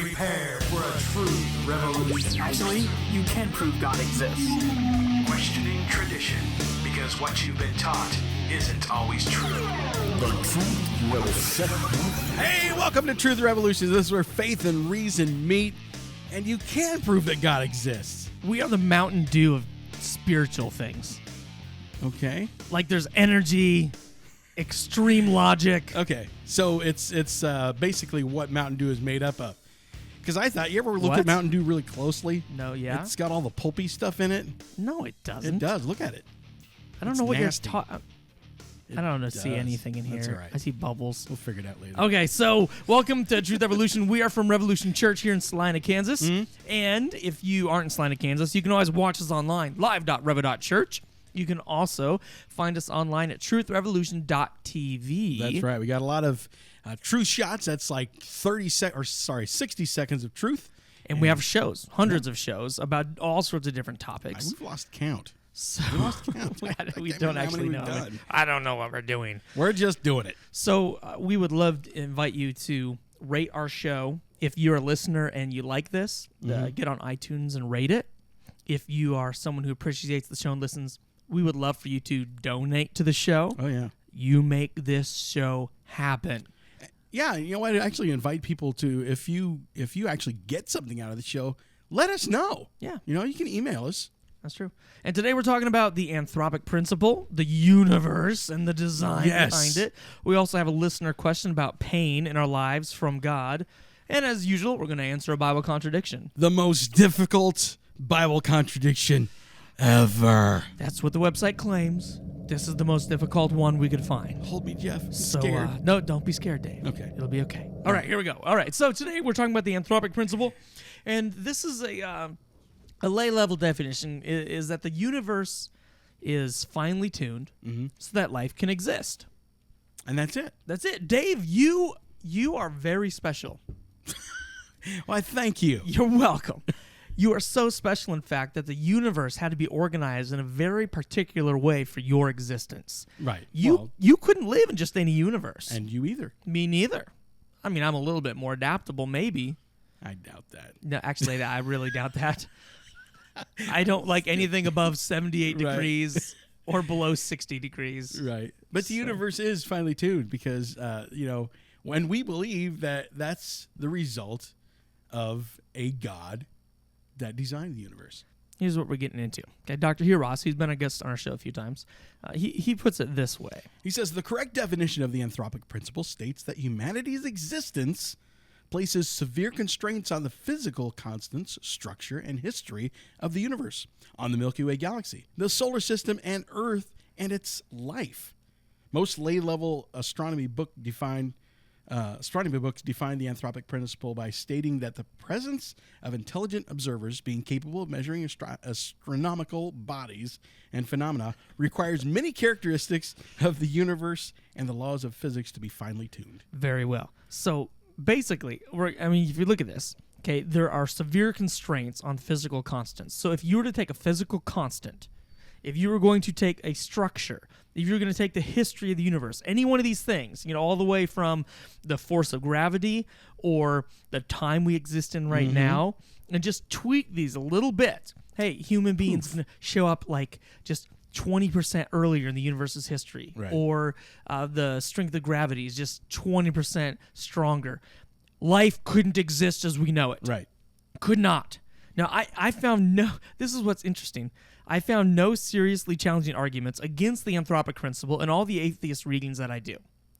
Prepare for a truth revolution. Actually, you can prove God exists. Questioning tradition, because what you've been taught isn't always true. The truth will set you free. Hey, welcome to Truth Revolution. This is where faith and reason meet, and you can prove that God exists. We are the Mountain Dew of spiritual things. Okay. Like there's energy, extreme logic. Okay. So it's basically what Mountain Dew is made up of. Because I thought, you ever looked What? at Mountain Dew really closely? No, yeah? It's got all the pulpy stuff in it. No, it doesn't. It does. Look at it. I don't It's know what nasty. you're talking. I don't see does. anything in here. That's all right. I see bubbles. We'll figure it out later. Okay, so welcome to Truth Revolution. We are from Revolution Church here in Salina, Kansas. And if you aren't in Salina, Kansas, you can always watch us online, live.revo.church. You can also find us online at truthrevolution.tv. That's right. We got a lot of truth shots. That's like 60 seconds of truth. And we have shows, hundreds of shows about all sorts of different topics. We've lost count. So We lost count. we I can't don't remember how actually many know. we've done. I don't know what we're doing. We're just doing it. So we would love to invite you to rate our show. If you're a listener and you like this, get on iTunes and rate it. If you are someone who appreciates the show and listens, we would love for you to donate to the show. Oh, yeah. You make this show happen. Yeah, you know what? I actually invite people to, if you actually get something out of the show, let us know. Yeah. You know, you can email us. That's true. And today we're talking about the Anthropic Principal, the universe, and the design behind it. We also have a listener question about pain in our lives from God. And as usual, we're going to answer a Bible contradiction. The most difficult Bible contradiction ever. That's what the website claims. This is the most difficult one we could find. Hold me, Jeff. I'm So, scared. no, don't be scared, Dave. Okay. It'll be okay. All right, here we go. All right, so today we're talking about the Anthropic Principle. And this is a lay-level definition, is that the universe is finely tuned so that life can exist. And that's it. That's it. Dave, you are very special. Why, thank you. You're welcome. You are so special, in fact, that the universe had to be organized in a very particular way for your existence. Right. You couldn't live in just any universe. And you either. Me neither. I mean, I'm a little bit more adaptable, maybe. I doubt that. No, actually, I really doubt that. I don't like anything above 78 Right. degrees or below 60 degrees. Right. But the universe is finely tuned because, when we believe that that's the result of a God that designed the universe. Here's what we're getting into. Okay, Dr. Hiros, he's been a guest on our show a few times. He puts it this way. He says the correct definition of the Anthropic Principle states that humanity's existence places severe constraints on the physical constants, structure, and history of the universe, on the Milky Way galaxy, the solar system, and Earth, and its life. Most lay-level astronomy books define the Anthropic Principle by stating that the presence of intelligent observers being capable of measuring astronomical bodies and phenomena requires many characteristics of the universe and the laws of physics to be finely tuned. Very well. So basically, if you look at this, okay, there are severe constraints on physical constants. So if you were to take a physical constant, if you were going to take a structure, if you were going to take the history of the universe, any one of these things, all the way from the force of gravity or the time we exist in right now, and just tweak these a little bit. Hey, human beings can show up like just 20% earlier in the universe's history, Right. or the strength of gravity is just 20% stronger. Life couldn't exist as we know it. Right. Could not. Now, I found this is what's interesting. I found no seriously challenging arguments against the Anthropic Principle in all the atheist readings that I do.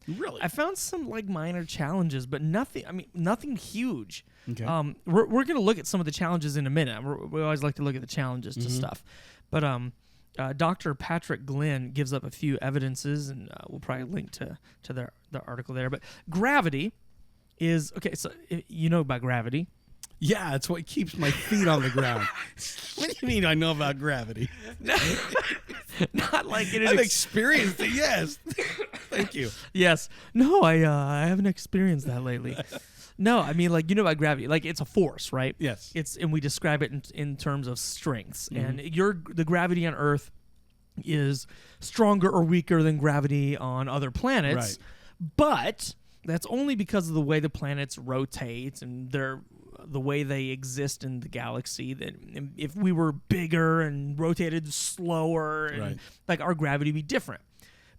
Really? I found some minor challenges, but nothing huge. Okay. We're going to look at some of the challenges in a minute. We always like to look at the challenges to stuff. But Dr. Patrick Glenn gives up a few evidences, and we'll probably link to the article there. But gravity is, okay, so about gravity. Yeah, it's what keeps my feet on the ground. What do you mean I know about gravity? Not like it. I've experienced it, yes. Thank you. Yes. No, I haven't experienced that lately. No, I mean, about gravity. It's a force, right? Yes. And we describe it in terms of strengths. And the gravity on Earth is stronger or weaker than gravity on other planets. Right. But that's only because of the way the planets rotate and their the way they exist in the galaxy, that if we were bigger and rotated slower, and Right. like our gravity would be different.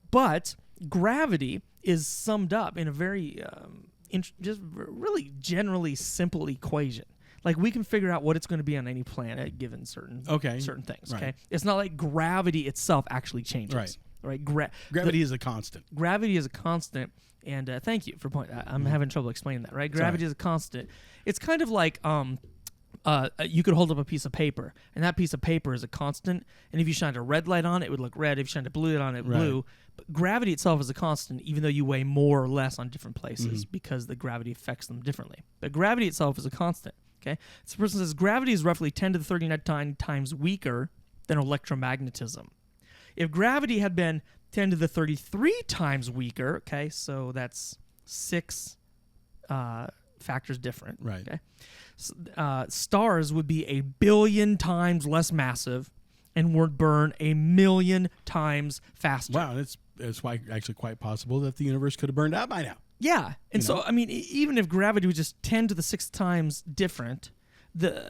But gravity is summed up in a very just really generally simple equation. Like we can figure out what it's going to be on any planet given certain things. Right. Okay, it's not like gravity itself actually changes. Right. Gravity is a constant. Gravity is a constant, and thank you for pointing. I'm having trouble explaining that. Right, gravity is a constant. It's kind of like you could hold up a piece of paper, and that piece of paper is a constant. And if you shined a red light on it, it would look red. If you shined a blue light on it, it would blue. But gravity itself is a constant, even though you weigh more or less on different places because the gravity affects them differently. But gravity itself is a constant. Okay, so the person says gravity is roughly 10 to the 39 times weaker than electromagnetism. If gravity had been 10 to the 33 times weaker, okay, so that's 6 factors different. Right. Okay, stars would be 1 billion times less massive and would burn 1 million times faster. Wow, it's actually quite possible that the universe could have burned out by now. Yeah, and so I mean, even if gravity was just 10 to the 6 times different,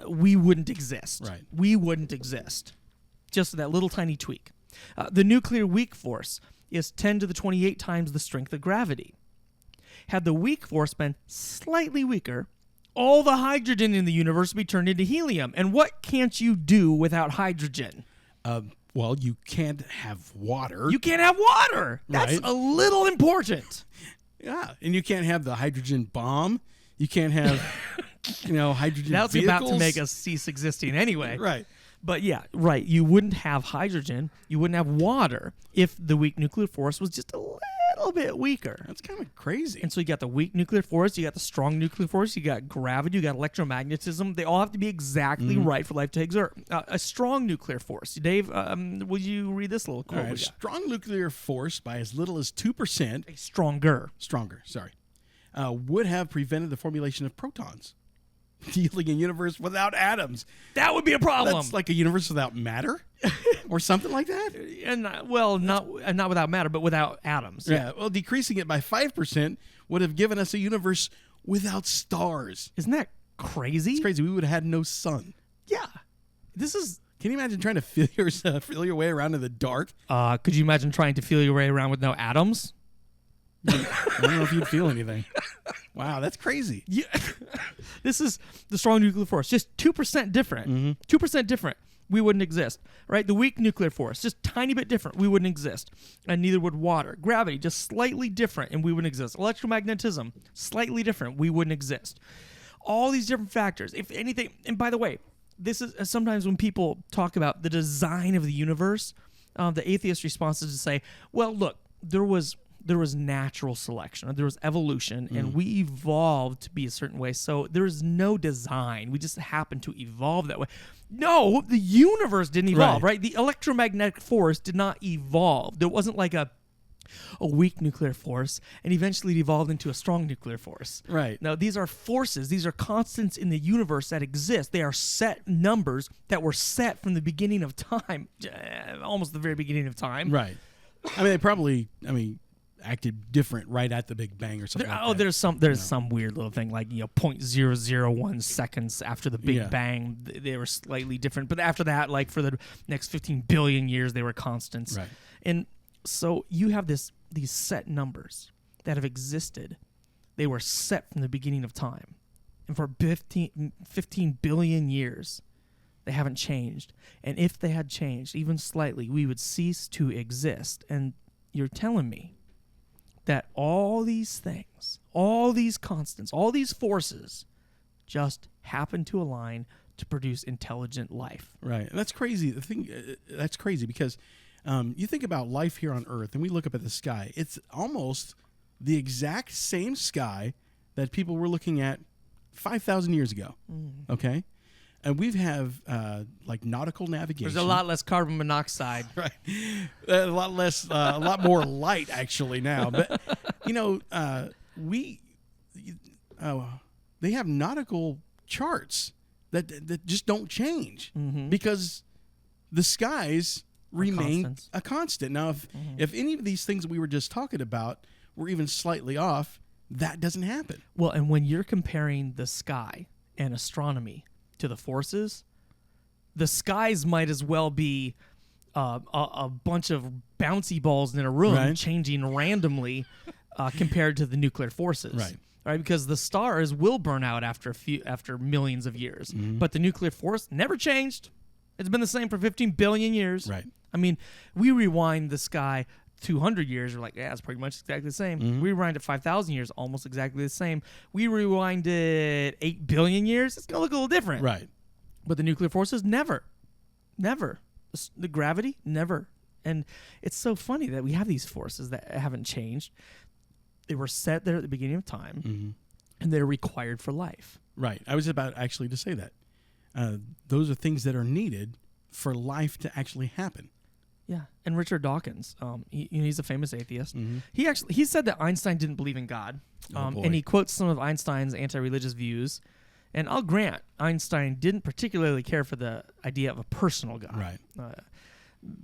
we wouldn't exist. Right. We wouldn't exist. Just that little tiny tweak. The nuclear weak force is 10 to the 28 times the strength of gravity. Had the weak force been slightly weaker, all the hydrogen in the universe would be turned into helium. And what can't you do without hydrogen? Well, you can't have water. You can't have water. That's Right. a little important. Yeah, and you can't have the hydrogen bomb. You can't have, hydrogen That's vehicles. about to make us cease existing anyway. Right. But yeah, right. You wouldn't have hydrogen. You wouldn't have water if the weak nuclear force was just a little bit weaker. That's kind of crazy. And so you got the weak nuclear force, you got the strong nuclear force, you got gravity, you got electromagnetism. They all have to be exactly right for life to exert. A strong nuclear force. Dave, will you read this little quote? All right, strong nuclear force by as little as 2%. Stronger, would have prevented the formulation of protons, yielding a universe without atoms. That would be a problem. That's like a universe without matter, or something like that. And not without matter, but without atoms. Yeah. Well, decreasing it by 5% would have given us a universe without stars. Isn't that crazy? It's crazy. We would have had no sun. Yeah. This is. Can you imagine trying to feel your way around in the dark? Could you imagine trying to feel your way around with no atoms? I don't know if you'd feel anything. Wow, that's crazy. Yeah. This is the strong nuclear force, just 2% different. 2% different, we wouldn't exist. Right? The weak nuclear force, just tiny bit different, we wouldn't exist. And neither would water. Gravity, just slightly different, and we wouldn't exist. Electromagnetism, slightly different, we wouldn't exist. All these different factors, if anything. And by the way, this is sometimes when people talk about the design of the universe, the atheist response is to say, well, look, there was natural selection, there was evolution, and we evolved to be a certain way. So there is no design. We just happened to evolve that way. No, the universe didn't evolve, right? The electromagnetic force did not evolve. There wasn't like a weak nuclear force, and eventually it evolved into a strong nuclear force. Right. Now, these are forces. These are constants in the universe that exist. They are set numbers that were set from the beginning of time, almost the very beginning of time. Right. I mean, they probably, acted different right at the Big Bang or something like that. There's some weird little thing like 0.001 seconds after the Big Yeah. Bang they were slightly different, but after that, like for the next 15 billion years, they were constants. Right. And so you have these set numbers that have existed. They were set from the beginning of time, and for 15 billion years, they haven't changed. And if they had changed even slightly, we would cease to exist. And you're telling me that all these things, all these constants, all these forces just happen to align to produce intelligent life. Right. And that's crazy. The thing that's crazy because you think about life here on Earth and we look up at the sky. It's almost the exact same sky that people were looking at 5,000 years ago. Okay? And we have like nautical navigation. There's a lot less carbon monoxide. Right. A lot less, a lot more light actually now. But, they have nautical charts that just don't change because the skies remain constants. a constant. Now, if any of these things that we were just talking about were even slightly off, that doesn't happen. Well, and when you're comparing the sky and astronomy to the forces, the skies might as well be a bunch of bouncy balls in a room changing randomly compared to the nuclear forces. Right, because the stars will burn out after millions of years, but the nuclear force never changed. It's been the same for 15 billion years. Right. I mean, we rewind the sky 200 years, we're like, yeah, it's pretty much exactly the same. We rewind it 5,000 years, almost exactly the same. We rewind it 8 billion years, it's gonna look a little different. Right. But the nuclear forces, never. The gravity, never. And it's so funny that we have these forces that haven't changed. They were set there at the beginning of time, and they're required for life. Right. I was about actually to say that. Those are things that are needed for life to actually happen. Yeah. And Richard Dawkins, he's a famous atheist. He said that Einstein didn't believe in God, and he quotes some of Einstein's anti-religious views. And I'll grant Einstein didn't particularly care for the idea of a personal God. Right.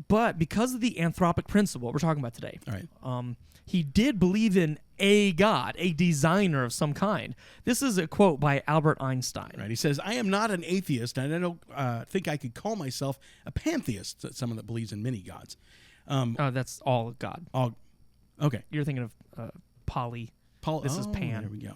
But because of the anthropic principle we're talking about today, Right. He did believe in a God, a designer of some kind. This is a quote by Albert Einstein. Right. He says, I am not an atheist, and I don't think I could call myself a pantheist, someone that believes in many gods. That's all God. Okay. You're thinking of Polly. This is Pan. There we go.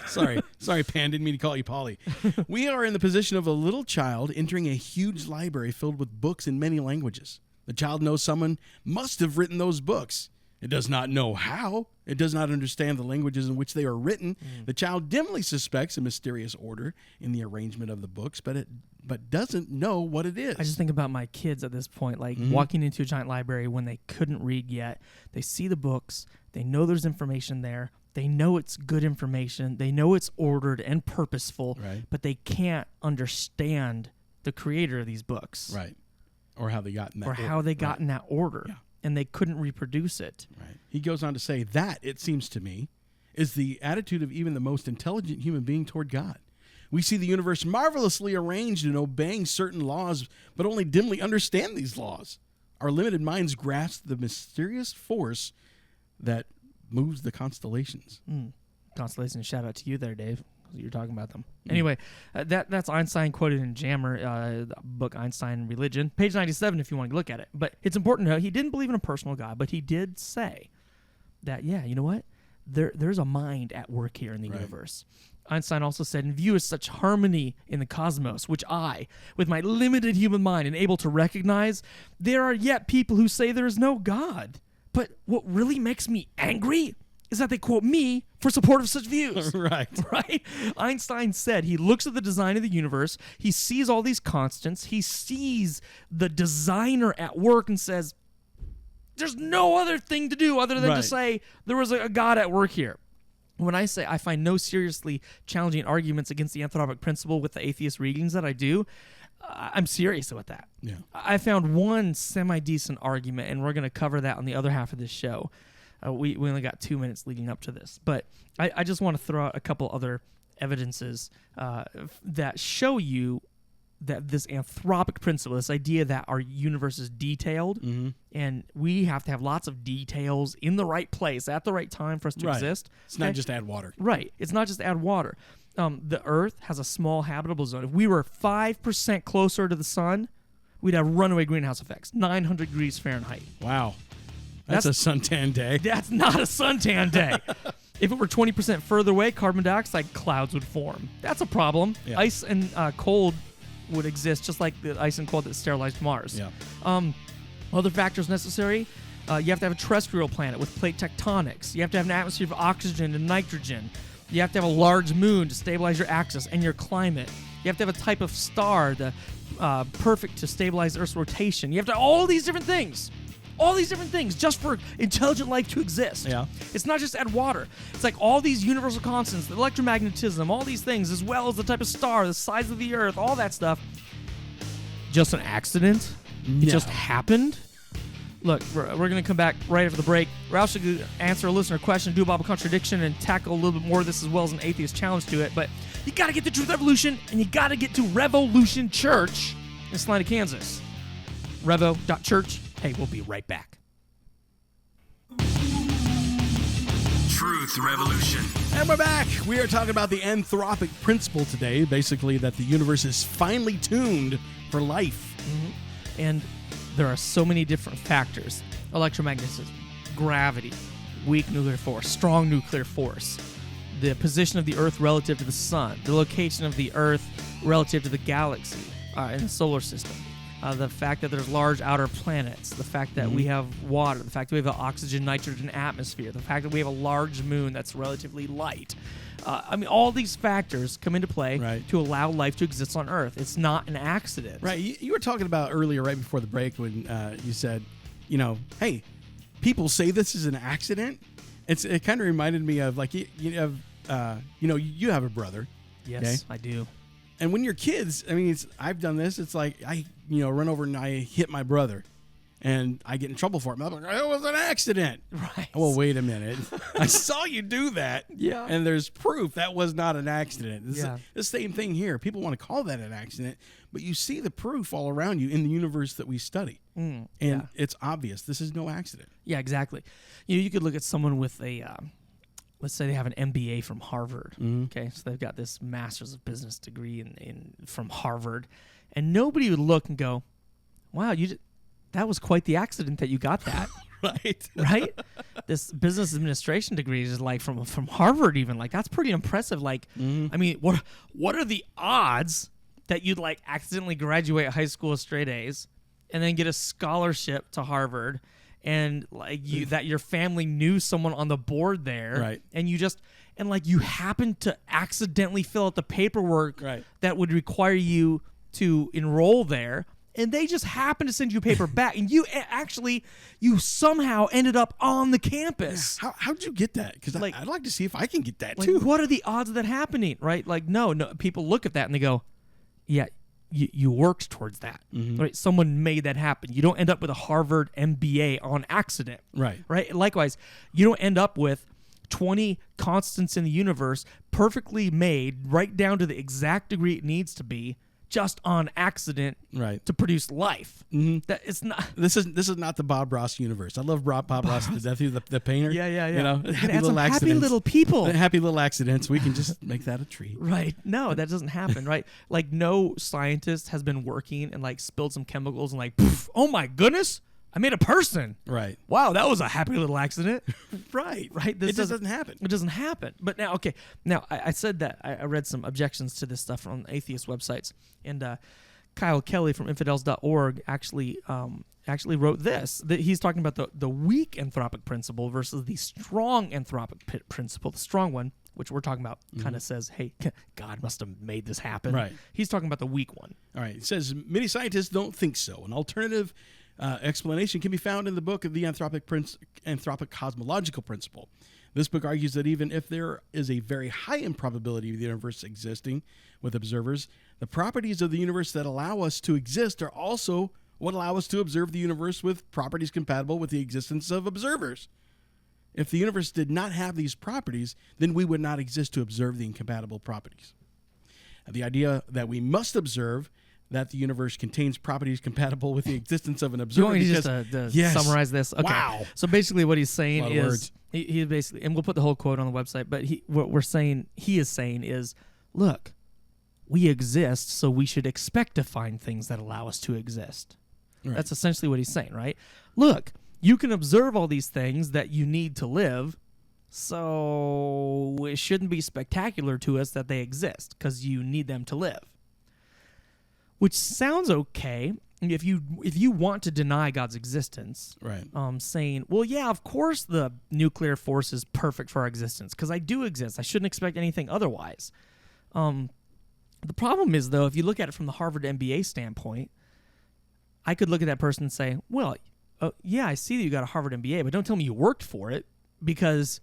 Sorry, Pan. Didn't mean to call you Polly. We are in the position of a little child entering a huge library filled with books in many languages. The child knows someone must have written those books. It does not know how. It does not understand the languages in which they are written. The child dimly suspects a mysterious order in the arrangement of the books, but doesn't know what it is. I just think about my kids at this point, like walking into a giant library when they couldn't read yet. They see the books. They know there's information there. They know it's good information. They know it's ordered and purposeful, but they can't understand the creator of these books. Right. Or how they got in that order. Or how they got in that order. Yeah. And they couldn't reproduce it. Right. He goes on to say that, it seems to me, is the attitude of even the most intelligent human being toward God. We see the universe marvelously arranged and obeying certain laws, but only dimly understand these laws. Our limited minds grasp the mysterious force that moves the constellations. Constellations, shout out to you there, Dave. You're talking about them. Anyway, that's Einstein quoted in Jammer, the book Einstein and Religion, page 97 if you want to look at it. But it's important to know he didn't believe in a personal God, but he did say that, yeah, you know what? There's a mind at work here in the universe. Einstein also said, in view of such harmony in the cosmos, which I, with my limited human mind, am able to recognize, there are yet people who say there is no God. But what really makes me angry is that they quote me for support of such views. Right? Einstein said he looks at the design of the universe, he sees all these constants, he sees the designer at work and says, there's no other thing to do other than to say there was a God at work here. When I say I find no seriously challenging arguments against the anthropic principle with the atheist readings that I do, I'm serious about that. Yeah. I found one semi-decent argument, and we're going to cover that on the other half of this show. We only got 2 minutes leading up to this, but I just want to throw out a couple other evidences that show you that this anthropic principle, this idea that our universe is detailed, and we have to have lots of details in the right place at the right time for us to exist. It's not just add water. Right. It's not just add water. The Earth has a small habitable zone. If we were 5% closer to the sun, we'd have runaway greenhouse effects, 900 degrees Fahrenheit. Wow. That's a suntan day. That's not a suntan day. If it were 20% further away, carbon dioxide clouds would form. That's a problem. Yeah. Ice and cold would exist just like the ice and cold that sterilized Mars. Yeah. Other factors necessary, you have to have a terrestrial planet with plate tectonics. You have to have an atmosphere of oxygen and nitrogen. You have to have a large moon to stabilize your axis and your climate. You have to have a type of star perfect to stabilize Earth's rotation. You have to have all these different things. All these different things just for intelligent life to exist. Yeah. It's not just add water. It's like all these universal constants, the electromagnetism, all these things, as well as the type of star, the size of the Earth, all that stuff. Just an accident? It just happened? Look, we're going to come back right after the break. Ralph should answer a listener question, do a Bible contradiction, and tackle a little bit more of this as well as an atheist challenge to it. But you got to get to Truth Revolution, and you got to get to Revolution Church in Salina, Kansas. Revo.church. Hey, we'll be right back. Truth Truth Revolution. And we're back. We are talking about the Anthropic Principle today. Basically, that the universe is finely tuned for life. And there are so many different factors: electromagnetism, gravity, weak nuclear force, strong nuclear force, the position of the Earth relative to the sun, the location of the Earth relative to the galaxy in the solar system, the fact that there's large outer planets, the fact that we have water, the fact that we have an oxygen, nitrogen atmosphere, the fact that we have a large moon that's relatively light. All these factors come into play to allow life to exist on Earth. It's not an accident. Right. You were talking about earlier, right before the break, when you said, hey, people say this is an accident. It kind of reminded me of like you have a brother. Yes, okay? I do. And when you're kids, I've done this. It's like I run over and I hit my brother, and I get in trouble for it. I'm like, it was an accident. Right. Well, wait a minute. I saw you do that. Yeah. And there's proof that was not an accident. It's Yeah. the same thing here. People want to call that an accident, but you see the proof all around you in the universe that we study. And it's obvious. This is no accident. Yeah, exactly. You could look at someone with a, let's say they have an MBA from Harvard. Okay, so they've got this Master's of Business degree from Harvard, and nobody would look and go, "Wow, that was quite the accident that you got that." Right? This business administration degree is like from Harvard. Even like that's pretty impressive. Like, what are the odds that you'd like accidentally graduate high school with straight A's and then get a scholarship to Harvard, and like that your family knew someone on the board there, Right. and you happen to accidentally fill out the paperwork that would require you to enroll there, and they just happen to send you a paper back, and you somehow ended up on the campus. Yeah. How'd you get that? Because Like- I'd like to see if I can get that Like, too. what are the odds of that happening? Right? Like, no. People look at that and they go, "Yeah, you worked towards that. Right? Someone made that happen. You don't end up with a Harvard MBA on accident. Right. Right? Likewise, you don't end up with 20 constants in the universe perfectly made right down to the exact degree it needs to be just on accident to produce life. That it's not. This is not the Bob Ross universe. I love Bob Ross to death. He's the painter. Yeah. Happy little accidents. Happy little people. Happy little accidents. We can just make that a treat. Right. No, that doesn't happen, right? Like no scientist has been working and like spilled some chemicals and like, poof, oh my goodness, I made a person. Right. Wow, that was a happy little accident. Right. Right. This doesn't happen. It doesn't happen. But now, okay. Now, I said that I read some objections to this stuff on atheist websites, and Kyle Kelly from infidels.org actually wrote this. That he's talking about the weak anthropic principle versus the strong anthropic principle. The strong one, which we're talking about, kind of says, hey, God must have made this happen. Right. He's talking about the weak one. All right. It says many scientists don't think so. An alternative explanation can be found in the book of the Anthropic Cosmological Principle. This book argues that even if there is a very high improbability of the universe existing with observers, the properties of the universe that allow us to exist are also what allow us to observe the universe with properties compatible with the existence of observers. If the universe did not have these properties, then we would not exist to observe the incompatible properties. The idea that we must observe that the universe contains properties compatible with the existence of an observer. You want me to just summarize this? Okay. Wow. So basically what he's saying A lot of words. he basically, and we'll put the whole quote on the website, but what he is saying is, look, we exist, so we should expect to find things that allow us to exist. Right. That's essentially what he's saying, right? Look, you can observe all these things that you need to live, so it shouldn't be spectacular to us that they exist because you need them to live. Which sounds okay if you want to deny God's existence, Right. Saying, well, yeah, of course the nuclear force is perfect for our existence because I do exist. I shouldn't expect anything otherwise. The problem is, though, if you look at it from the Harvard MBA standpoint, I could look at that person and say, well, yeah, I see that you got a Harvard MBA, but don't tell me you worked for it because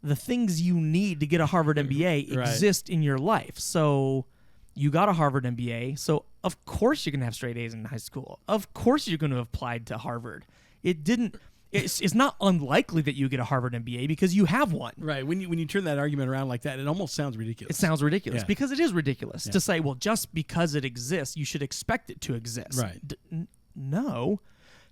the things you need to get a Harvard MBA exist in your life. So you got a Harvard MBA, so of course you're going to have straight A's in high school. Of course you're going to have applied to Harvard. It's not unlikely that you get a Harvard MBA because you have one. Right. When you turn that argument around like that, it almost sounds ridiculous. It sounds ridiculous Yeah. because it is ridiculous to say, well, just because it exists, you should expect it to exist. Right. No.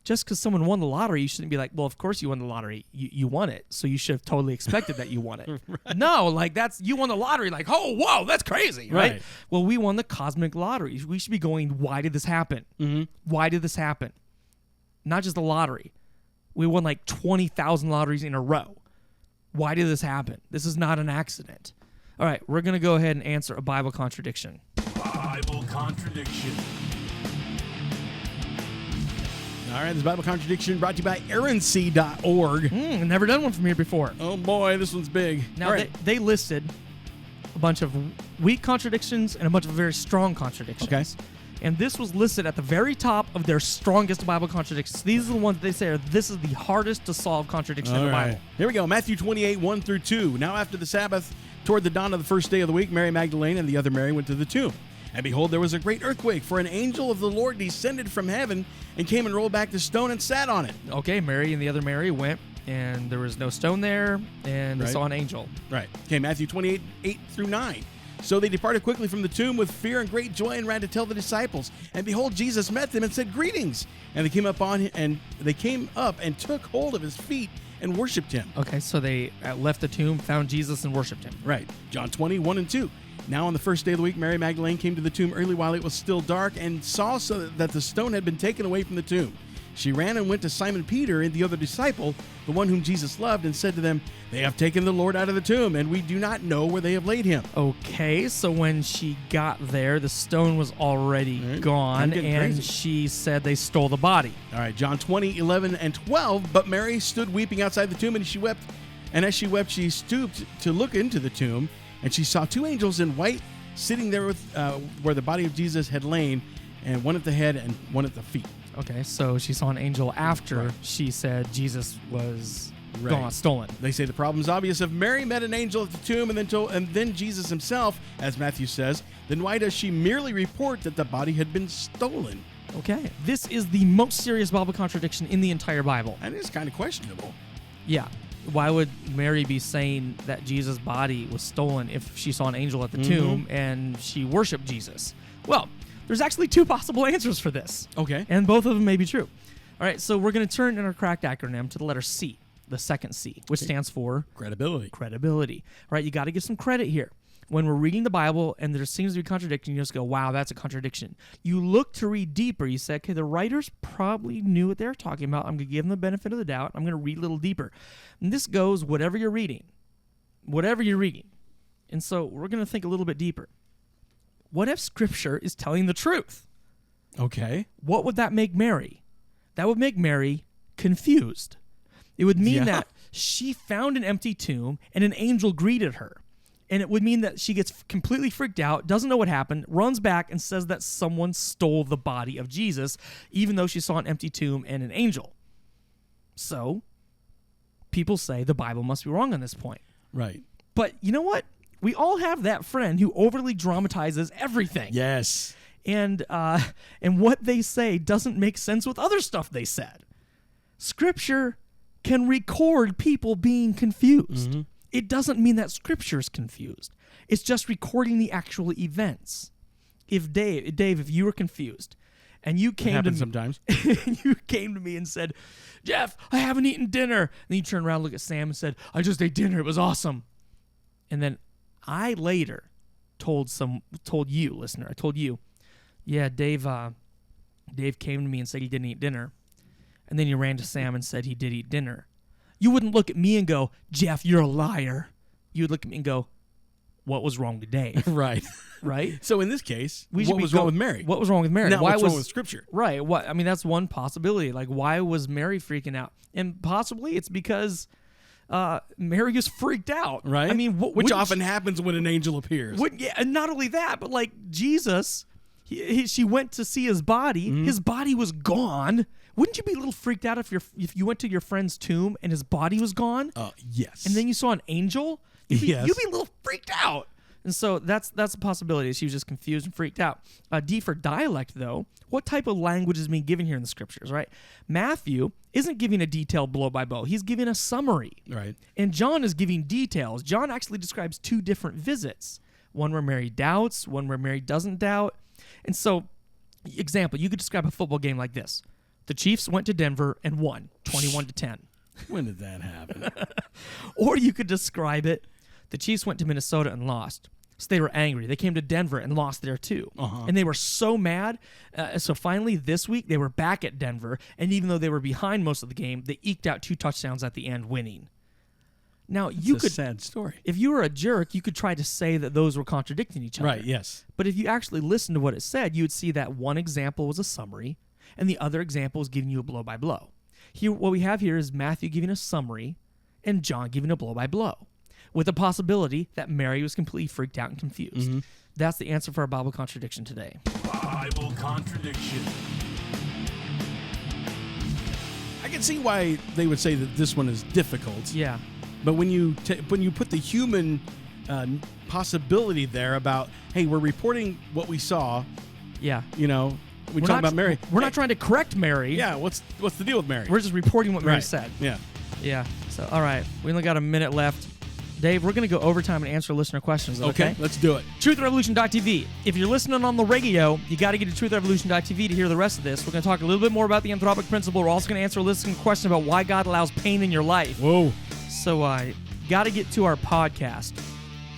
just because someone won the lottery, you shouldn't be like, well, of course you won the lottery. You won it, so you should have totally expected that you won it. Right. No, like you won the lottery. Like, oh, whoa, that's crazy, right? Well, we won the cosmic lottery. We should be going, why did this happen? Mm-hmm. Why did this happen? Not just the lottery. We won like 20,000 lotteries in a row. Why did this happen? This is not an accident. All right, we're going to go ahead and answer a Bible contradiction. Bible contradiction. All right, this Bible contradiction brought to you by errancy.org. Never done one from here before. Oh boy, this one's big. Now, they listed a bunch of weak contradictions and a bunch of very strong contradictions. Okay. And this was listed at the very top of their strongest Bible contradictions. These are the ones that they say this is the hardest to solve contradiction in the Bible. Here we go. Matthew 28, 1 through 2. Now after the Sabbath, toward the dawn of the first day of the week, Mary Magdalene and the other Mary went to the tomb. And behold, there was a great earthquake, for an angel of the Lord descended from heaven and came and rolled back the stone and sat on it. Okay, Mary and the other Mary went, and there was no stone there, and they saw an angel. Right. Okay, Matthew 28, 8 through 9. So they departed quickly from the tomb with fear and great joy and ran to tell the disciples. And behold, Jesus met them and said, "Greetings." And they came up and took hold of his feet and worshipped him. Okay, so they left the tomb, found Jesus, and worshipped him. Right. John 20, 1 and 2. Now on the first day of the week, Mary Magdalene came to the tomb early while it was still dark and saw that the stone had been taken away from the tomb. She ran and went to Simon Peter and the other disciple, the one whom Jesus loved, and said to them, "They have taken the Lord out of the tomb, and we do not know where they have laid him." Okay, so when she got there, the stone was already gone, and she said they stole the body. All right, John 20, 11 and 12. But Mary stood weeping outside the tomb, and she wept. And as she wept, she stooped to look into the tomb, and she saw two angels in white sitting there with where the body of Jesus had lain, and one at the head and one at the feet. Okay, so she saw an angel after she said Jesus was gone, stolen. They say the problem's obvious. If Mary met an angel at the tomb and then Jesus himself, as Matthew says, then why does she merely report that the body had been stolen? Okay, this is the most serious Bible contradiction in the entire Bible. And it's kind of questionable. Yeah. Why would Mary be saying that Jesus' body was stolen if she saw an angel at the tomb and she worshiped Jesus? Well, there's actually two possible answers for this. Okay. And both of them may be true. All right, so we're going to turn in our cracked acronym to the letter C, the second C, which stands for credibility. Credibility. All right, you got to give some credit here. When we're reading the Bible and there seems to be contradiction, you just go, wow, that's a contradiction. You look to read deeper. You say, okay, the writers probably knew what they were talking about. I'm going to give them the benefit of the doubt. I'm going to read a little deeper. And this goes whatever you're reading. And so we're going to think a little bit deeper. What if Scripture is telling the truth? Okay. What would that make Mary? That would make Mary confused. It would mean that she found an empty tomb and an angel greeted her. And it would mean that she gets completely freaked out, doesn't know what happened, runs back and says that someone stole the body of Jesus, even though she saw an empty tomb and an angel. So, people say the Bible must be wrong on this point. Right. But you know what? We all have that friend who overly dramatizes everything. Yes. And what they say doesn't make sense with other stuff they said. Scripture can record people being confused. Mm-hmm. It doesn't mean that Scripture's confused. It's just recording the actual events. If if you were confused and you came to me sometimes. you came to me and said, "Jeff, I haven't eaten dinner." And then you turn around, look at Sam and said, "I just ate dinner. It was awesome." And then I later told you, listener, I told you, "Yeah, Dave came to me and said he didn't eat dinner." And then you ran to Sam and said he did eat dinner. You wouldn't look at me and go, "Jeff, you're a liar." You would look at me and go, "What was wrong with Dave?" Right. Right? So in this case, what was wrong with Mary? What was wrong with Mary? Not what's wrong with Scripture. Right. I mean, that's one possibility. Like, why was Mary freaking out? And possibly it's because Mary is freaked out. Right. I mean, which often happens when an angel appears. And not only that, but like Jesus, she went to see his body. Mm-hmm. His body was gone. Wouldn't you be a little freaked out if you went to your friend's tomb and his body was gone? Yes. And then you saw an angel? You'd be a little freaked out. And so that's a possibility. She was just confused and freaked out. D for dialect, though. What type of language is being given here in the Scriptures, right? Matthew isn't giving a detailed blow by blow. He's giving a summary. Right. And John is giving details. John actually describes two different visits. One where Mary doubts, one where Mary doesn't doubt. And so, example, you could describe a football game like this. The Chiefs went to Denver and won 21-10. When did that happen? Or you could describe it, the Chiefs went to Minnesota and lost. So they were angry. They came to Denver and lost there too. And they were so mad. So finally this week they were back at Denver. And even though they were behind most of the game, they eked out 2 touchdowns at the end, winning. Now, you could, sad story. if you were a jerk, you could try to say that those were contradicting each other. Right, yes. But if you actually listened to what it said, you would see that one example was a summary, and the other example is giving you a blow-by-blow. Here, what we have here is Matthew giving a summary and John giving a blow-by-blow, with the possibility that Mary was completely freaked out and confused. That's the answer for our Bible contradiction today. Bible contradiction. I can see why they would say that this one is difficult. Yeah. But when you put the human possibility there about, hey, we're reporting what we saw, Yeah. we talk about Mary. We're not trying to correct Mary. Yeah, what's the deal with Mary? We're just reporting what Mary Right. said. Yeah. Yeah. So, all right. We only got a minute left. Dave, we're going to go overtime and answer listener questions. Okay? Let's do it. TruthRevolution.tv. If you're listening on the radio, you got to get to TruthRevolution.tv to hear the rest of this. We're going to talk a little bit more about the Anthropic Principal. We're also going to answer a listener question about why God allows pain in your life. Whoa. So, got to get to our podcast.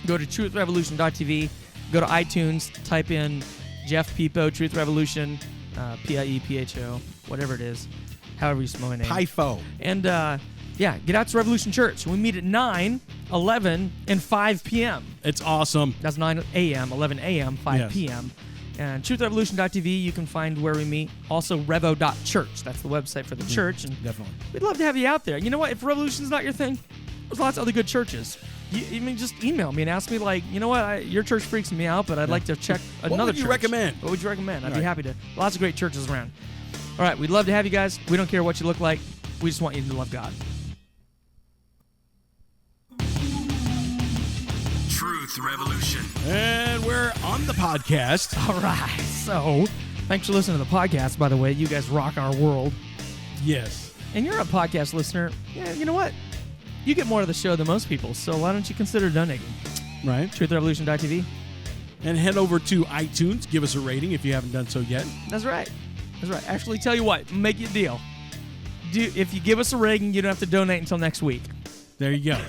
Go to TruthRevolution.tv. Go to iTunes. Type in Jeff Pipo, Truth Revolution, Piepho, whatever it is. However you spell my name. Pifo. And, get out to Revolution Church. We meet at 9, 11, and 5 p.m. It's awesome. That's 9 a.m., 11 a.m., 5 Yes. p.m. And TruthRevolution.tv, you can find where we meet. Also, revo.church. That's the website for the church. And Definitely. we'd love to have you out there. You know what? If Revolution's not your thing, there's lots of other good churches. You just email me and ask me, your church freaks me out, but I'd like to check another What would you church. recommend? What would you recommend? I'd be Right. happy to. Lots of great churches around. All right, we'd love to have you guys. We don't care what you look like. We just want you to love God. Truth Revolution. And we're on the podcast. All right. So, thanks for listening to the podcast, by the way. You guys rock our world. Yes. And you're a podcast listener. Yeah, you know what? You get more of the show than most people, so why don't you consider donating? Right. TruthRevolution.tv. And head over to iTunes. Give us a rating if you haven't done so yet. That's right. That's right. Actually, tell you what, make you a deal. If you give us a rating, you don't have to donate until next week. There you go.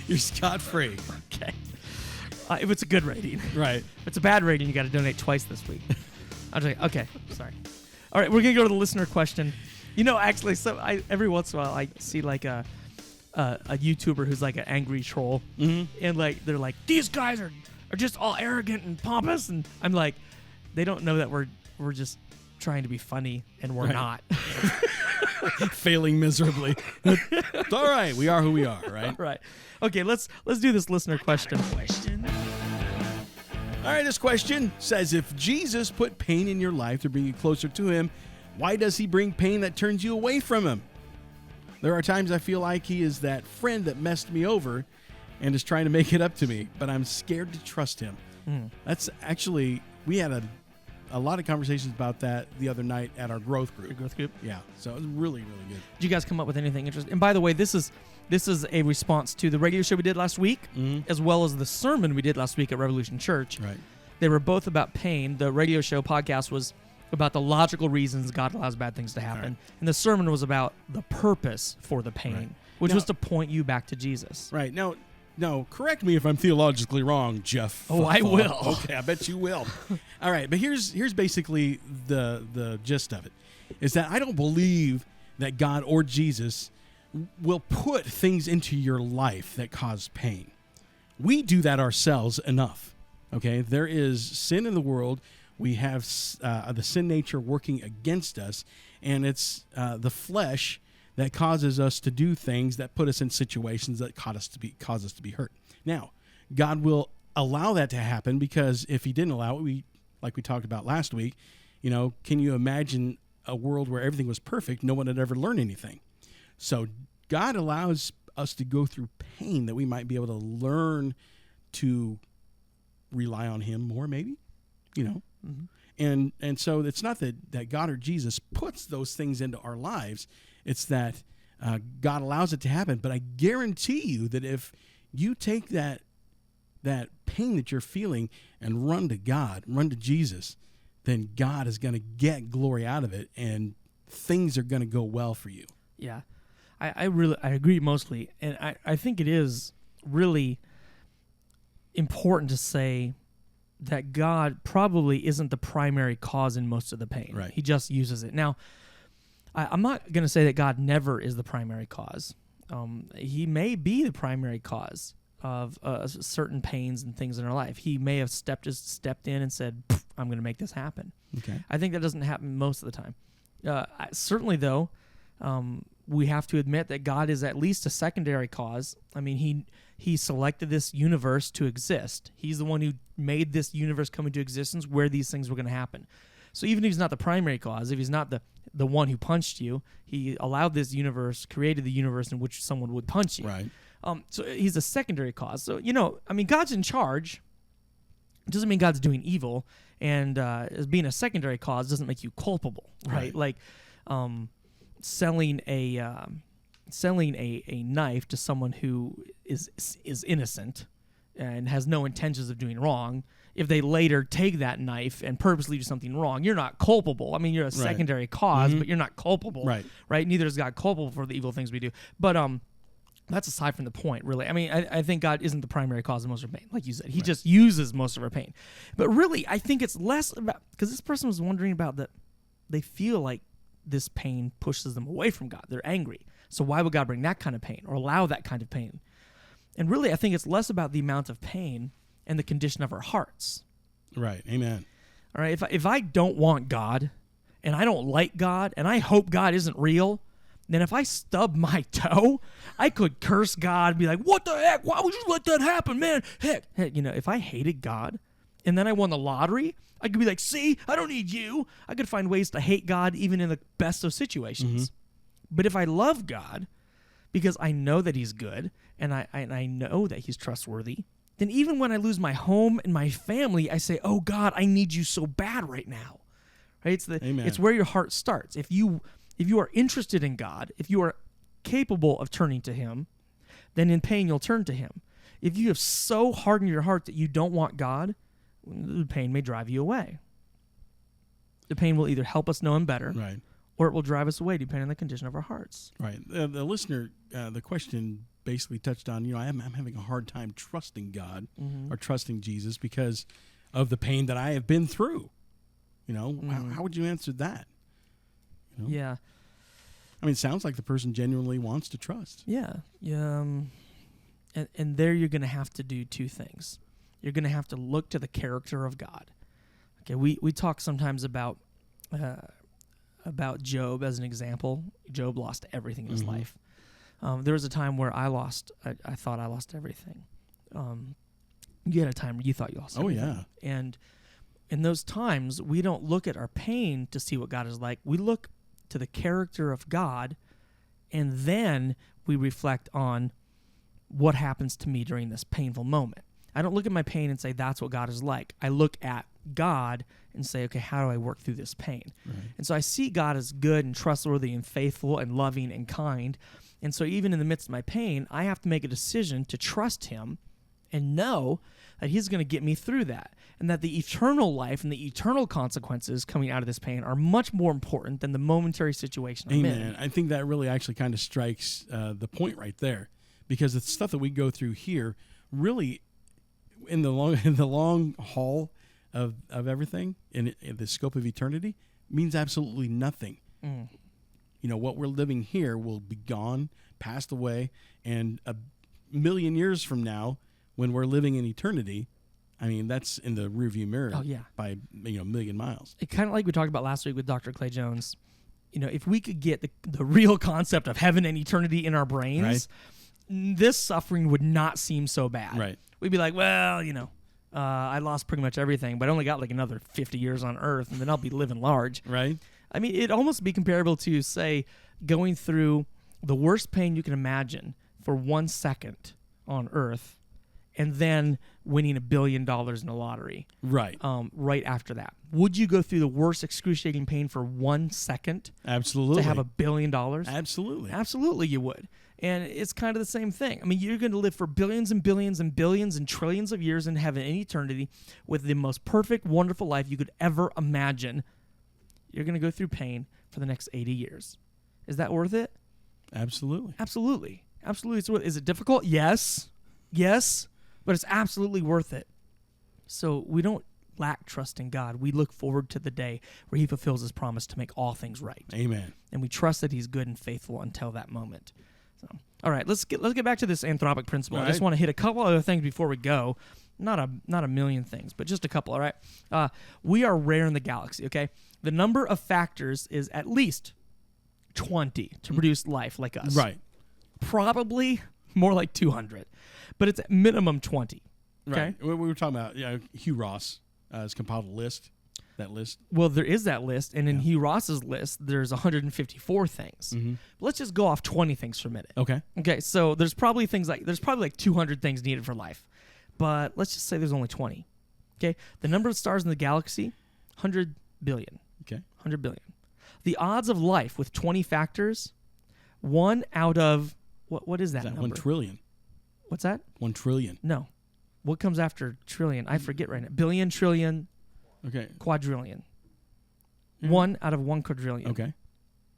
You're scot-free. Okay. If it's a good rating. Right. If it's a bad rating, you got to donate twice this week. Okay. Sorry. All right, we're gonna go to the listener question. Actually, every once in a while I see like a YouTuber who's like an angry troll, and they're like, these guys are just all arrogant and pompous, and I'm like, they don't know that we're just trying to be funny, and we're Right. not. Failing miserably. It's all right. We are who we are, right? Right. Okay, let's do this listener question. All right, this question says, if Jesus put pain in your life to bring you closer to him, why does he bring pain that turns you away from him? There are times I feel like he is that friend that messed me over and is trying to make it up to me, but I'm scared to trust him. That's actually, we had a lot of conversations about that the other night at our growth group. Your growth group. Yeah, so it was really, really good. Did you guys come up with anything interesting? And by the way, this is a response to the radio show we did last week, as well as the sermon we did last week at Revolution Church. Right. They were both about pain. The radio show podcast was about the logical reasons God allows bad things to happen. Right. And the sermon was about the purpose for the pain, Right. which Now- was to point you back to Jesus. Right. Now, correct me if I'm theologically wrong, Jeff. Oh, I will. Okay, I bet you will. All right, but here's basically the gist of it, is that I don't believe that God or Jesus will put things into your life that cause pain. We do that ourselves enough, okay? There is sin in the world. We have the sin nature working against us, and it's the flesh that causes us to do things that put us in situations that cause us to be hurt. Now, God will allow that to happen, because if he didn't allow it, like we talked about last week, can you imagine a world where everything was perfect, no one had ever learned anything? So God allows us to go through pain that we might be able to learn to rely on him more, maybe, And so it's not that God or Jesus puts those things into our lives. It's that God allows it to happen. But I guarantee you that if you take that pain that you're feeling and run to God, run to Jesus, then God is going to get glory out of it, and things are going to go well for you. Yeah. I agree mostly. And I think it is really important to say that God probably isn't the primary cause in most of the pain. Right. He just uses it. Now, I'm not going to say that God never is the primary cause. He may be the primary cause of certain pains and things in our life. He may have stepped in and said, I'm going to make this happen. Okay. I think that doesn't happen most of the time. Certainly, though, we have to admit that God is at least a secondary cause. I mean, he selected this universe to exist. He's the one who made this universe come into existence where these things were going to happen. So even if he's not the primary cause, if he's not the one who punched you, he allowed this universe, created the universe in which someone would punch you. Right. So he's a secondary cause. So, I mean, God's in charge. It doesn't mean God's doing evil. And as being a secondary cause doesn't make you culpable, right? Like selling a knife to someone who is innocent and has no intentions of doing wrong. If they later take that knife and purposely do something wrong, you're not culpable. I mean, you're a secondary cause, but you're not culpable, right? Neither is God culpable for the evil things we do. But that's aside from the point, really. I mean, I think God isn't the primary cause of most of our pain. Like you said, he just uses most of our pain. But really, I think it's less about, because this person was wondering about that they feel like this pain pushes them away from God. They're angry. So why would God bring that kind of pain or allow that kind of pain? And really, I think it's less about the amount of pain and the condition of our hearts. Right. Amen. All right. If I don't want God and I don't like God and I hope God isn't real, then if I stub my toe, I could curse God and be like, what the heck? Why would you let that happen, man? Heck, if I hated God and then I won the lottery, I could be like, see, I don't need you. I could find ways to hate God even in the best of situations. But if I love God because I know that he's good and I know that he's trustworthy, then even when I lose my home and my family, I say, oh, God, I need you so bad right now. Right? It's where your heart starts. If you are interested in God, if you are capable of turning to him, then in pain you'll turn to him. If you have so hardened your heart that you don't want God, the pain may drive you away. The pain will either help us know him better, or it will drive us away, depending on the condition of our hearts. Right. The listener, the question basically touched on, I'm having a hard time trusting God or trusting Jesus because of the pain that I have been through. How would you answer that? Yeah. I mean, it sounds like the person genuinely wants to trust. Yeah. And there you're going to have to do two things. You're going to have to look to the character of God. Okay, we talk sometimes about Job as an example. Job lost everything in his life. There was a time where I thought I lost everything. You had a time where you thought you lost everything. Oh, yeah. And in those times, we don't look at our pain to see what God is like. We look to the character of God, and then we reflect on what happens to me during this painful moment. I don't look at my pain and say, that's what God is like. I look at God and say, okay, how do I work through this pain? Right. And so I see God as good and trustworthy and faithful and loving and kind. And so even in the midst of my pain, I have to make a decision to trust him and know that he's going to get me through that, and that the eternal life and the eternal consequences coming out of this pain are much more important than the momentary situation I'm in. Amen. I think that really actually kind of strikes the point right there, because the stuff that we go through here really, in the long haul of everything, in the scope of eternity, means absolutely nothing. What we're living here will be gone, passed away, and a million years from now, when we're living in eternity, I mean, that's in the rearview mirror by a million miles. It kind of like we talked about last week with Dr. Clay Jones. If we could get the real concept of heaven and eternity in our brains, this suffering would not seem so bad. Right. We'd be like, well, I lost pretty much everything, but I only got like another 50 years on Earth, and then I'll be living large. Right. I mean, it'd almost be comparable to, say, going through the worst pain you can imagine for 1 second on Earth, and then winning $1 billion in a lottery. Right. Right after that. Would you go through the worst excruciating pain for 1 second? Absolutely. To have $1 billion? Absolutely. Absolutely you would. And it's kind of the same thing. I mean, you're going to live for billions and billions and billions and trillions of years in heaven in eternity with the most perfect, wonderful life you could ever imagine. You're going to go through pain for the next 80 years. Is that worth it? Absolutely. Absolutely. Absolutely. It's worth it. Is it difficult? Yes. Yes. But it's absolutely worth it. So we don't lack trust in God. We look forward to the day where he fulfills his promise to make all things right. Amen. And we trust that he's good and faithful until that moment. So, all right, let's get back to this anthropic principle. All I just right. want to hit a couple other things before we go. Not a million things, but just a couple, all right? We are rare in the galaxy, okay? The number of factors is at least 20 to produce life like us. Right. Probably more like 200, but it's at minimum 20. Okay? Right. We were talking about Hugh Ross has compiled a list. That list. Well, there is that list, and in Hugh Ross's list, there's 154 things. Mm-hmm. Let's just go off 20 things for a minute. Okay. Okay, so there's probably like 200 things needed for life, but let's just say there's only 20. Okay, the number of stars in the galaxy, 100 billion. Okay. 100 billion. The odds of life with 20 factors, 1 out of what is that Is that number? 1 trillion? What's that? 1 trillion. No. What comes after trillion? I forget right now. Billion, trillion, Okay. quadrillion. Mhm. 1 out of 1 quadrillion. Okay.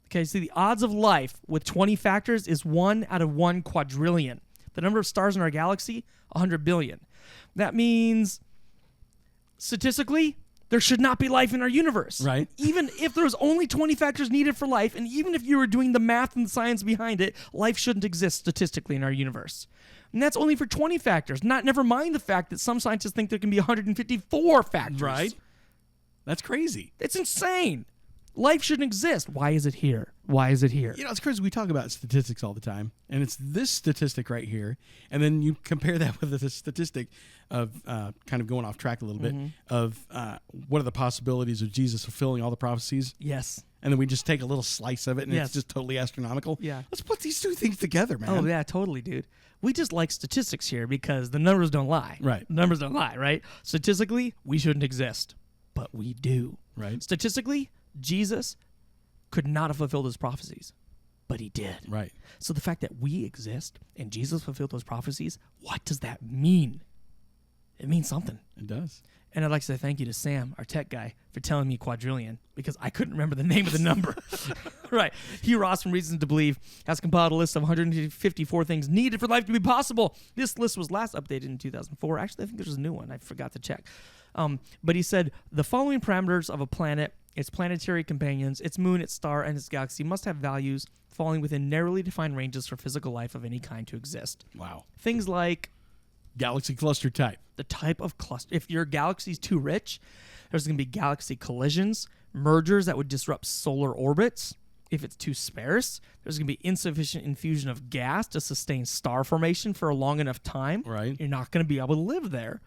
Okay, so the odds of life with 20 factors is 1 out of 1 quadrillion. The number of stars in our galaxy, 100 billion. That means, statistically, there should not be life in our universe. Right. Even if there was only 20 factors needed for life, and even if you were doing the math and the science behind it, life shouldn't exist statistically in our universe. And that's only for 20 factors. Never mind the fact that some scientists think there can be 154 factors. Right. That's crazy. It's insane. Life shouldn't exist. Why is it here? Why is it here? You know, it's crazy. We talk about statistics all the time, and it's this statistic right here, and then you compare that with the statistic of kind of going off track a little bit of what are the possibilities of Jesus fulfilling all the prophecies, Yes. and then we just take a little slice of it, and Yes. it's just totally astronomical. Yeah. Let's put these two things together, man. Oh, yeah, totally, dude. We just like statistics here because the numbers don't lie. Right. The numbers don't lie, right? Statistically, we shouldn't exist, but we do. Right. Statistically, Jesus could not have fulfilled his prophecies, but he did. Right. So the fact that we exist and Jesus fulfilled those prophecies, what does that mean? It means something. It does. And I'd like to say thank you to Sam, our tech guy, for telling me quadrillion because I couldn't remember the name of the number. Right. Hugh Ross from Reasons to Believe has compiled a list of 154 things needed for life to be possible. This list was last updated in 2004. Actually, I think there's a new one. I forgot to check. But he said the following parameters of a planet, its planetary companions, its moon, its star, and its galaxy must have values falling within narrowly defined ranges for physical life of any kind to exist. Wow. Things like Galaxy cluster type. the type of cluster. If your galaxy's too rich, there's going to be galaxy collisions, mergers that would disrupt solar orbits. If it's too sparse, there's going to be insufficient infusion of gas to sustain star formation for a long enough time. Right. You're not going to be able to live there.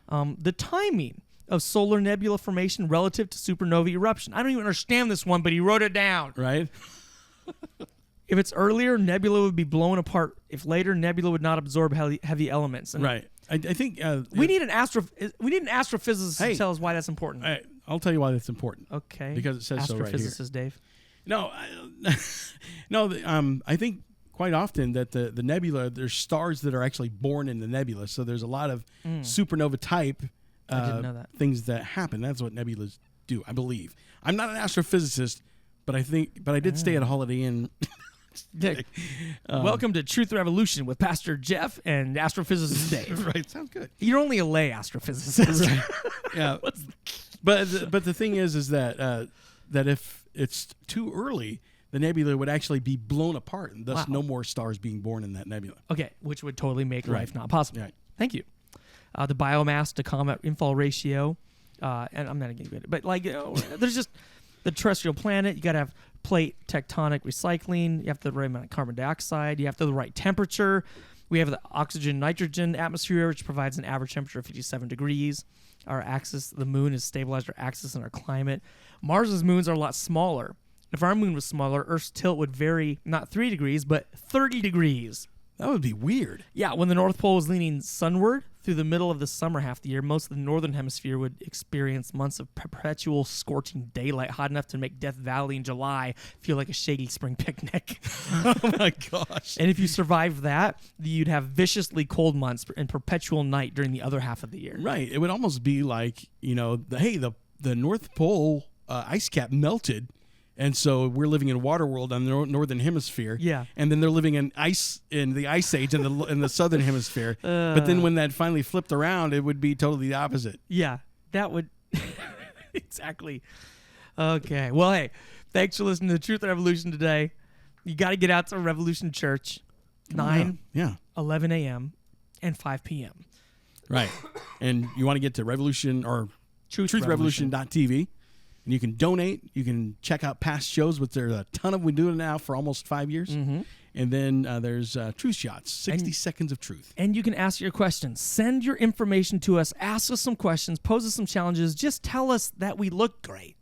The timing of solar nebula formation relative to supernova eruption. I don't even understand this one, but he wrote it down. Right. If it's earlier, nebula would be blown apart. If later, nebula would not absorb heavy elements. And Right. I think we need an astrophysicist Hey. to tell us why that's important. I'll tell you why that's important. Okay. Because it says so right here. Astrophysicist Dave. No, I think quite often that the nebula, there's stars that are actually born in the nebula. So there's a lot of supernova type I didn't know that. things that happen. That's what nebulas do, I believe. I'm not an astrophysicist, but I did stay at a Holiday Inn. Welcome to Truth Revolution with Pastor Jeff and astrophysicist Dave. Right, sounds good. You're only a lay astrophysicist. Yeah, but the thing is that that if it's too early, the nebula would actually be blown apart, and thus Wow. no more stars being born in that nebula. Okay, which would totally make Right. life not possible. Right. Thank you. The biomass to comet infall ratio, and I'm not going to get it, but there's just the terrestrial planet. You got to have plate tectonic recycling. You have the right amount of carbon dioxide. You have the right temperature. We have the oxygen-nitrogen atmosphere, which provides an average temperature of 57 degrees. Our axis, the moon, has stabilized our axis and our climate. Mars's moons are a lot smaller. If our moon was smaller, Earth's tilt would vary not 3 degrees, but 30 degrees. That would be weird. Yeah, when the North Pole is leaning sunward, through the middle of the summer half the year, most of the northern hemisphere would experience months of perpetual scorching daylight, hot enough to make Death Valley in July feel like a shady spring picnic. Oh my gosh. And if you survived that, you'd have viciously cold months and perpetual night during the other half of the year. Right. It would almost be like, the North Pole ice cap melted. And so we're living in water world on the northern hemisphere. Yeah. And then they're living in the ice age in the southern hemisphere. But then when that finally flipped around, it would be totally the opposite. Yeah, that would exactly. Okay. Well, hey, thanks for listening to the Truth Revolution today. You got to get out to Revolution Church, 9, 11 a.m., and 5 p.m. Right. And you want to get to Revolution or truthrevolution.tv. And you can donate. You can check out past shows, which there's a ton of. We do it now for almost 5 years. Mm-hmm. And then there's Truth Shots, 60 seconds of truth. And you can ask your questions. Send your information to us. Ask us some questions. Pose us some challenges. Just tell us that we look great.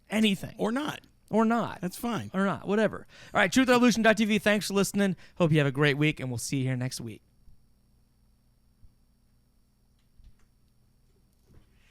Anything. Or not. Or not. That's fine. Or not. Whatever. All right, truthrevolution.tv. Thanks for listening. Hope you have a great week, and we'll see you here next week.